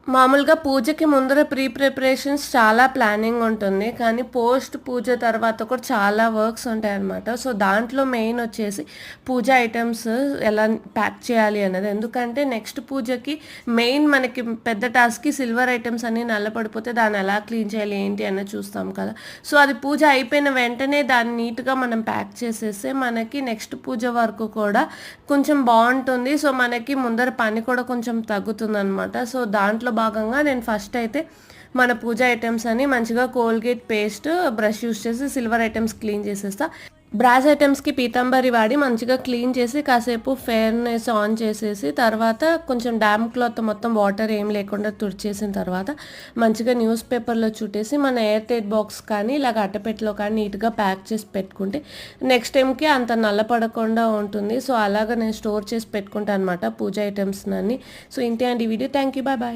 మామూలుగా పూజకి ముందర ప్రిపరేషన్స్ చాలా ప్లానింగ్ ఉంటుంది. కానీ పోస్ట్ పూజ తర్వాత కూడా చాలా వర్క్స్ ఉంటాయన్నమాట. సో, దాంట్లో మెయిన్ వచ్చేసి పూజ ఐటెమ్స్ ఎలా ప్యాక్ చేయాలి అన్నది. ఎందుకంటే నెక్స్ట్ పూజకి మెయిన్ మనకి పెద్ద టాస్క్‌కి సిల్వర్ ఐటెమ్స్ అన్నీ నల్లపడిపోతే దాన్ని ఎలా క్లీన్ చేయాలి ఏంటి అన్నది చూస్తాం కదా! సో, అది పూజ అయిపోయిన వెంటనే దాన్ని నీట్‌గా మనం ప్యాక్ చేసేస్తే మనకి నెక్స్ట్ పూజ వరకు కూడా కొంచెం బావుంటుంది. సో, మనకి ముందర పని కూడా కొంచెం తగ్గుతుందనమాట. సో, దాంట్లో భాగంగా నేను ఫస్ట్ అయితే మన పూజ ఐటెమ్స్ అని మంచిగా కోల్గేట్ పేస్ట్, బ్రష్ యూస్ చేసి సిల్వర్ ఐటెమ్స్ క్లీన్ చేసేస్తా. బ్రాస్ ఐటెమ్స్‌కి పీతాంబరి వాడి మంచిగా క్లీన్ చేసి కాసేపు ఫెయిర్‌నెస్ ఆన్ చేసేసి తర్వాత కొంచెం డామ్ క్లాత్ మొత్తం వాటర్ ఏం లేకుండా తుడిచేసిన తర్వాత మంచిగా న్యూస్ పేపర్‌లో చుట్టేసి మన ఎయిర్ టైట్ బాక్స్ కానీ ఇలాగ అట్టపెట్టెలో కానీ నీట్‌గా ప్యాక్ చేసి పెట్టుకుంటే నెక్స్ట్ టైంకి అంత నల్లపడకుండా ఉంటుంది. సో, అలాగా నేను స్టోర్ చేసి పెట్టుకుంటాను అనమాట పూజ ఐటెమ్స్‌నన్నీ. సో, ఇంతే అండి ఈ video. Thank you. Bye bye.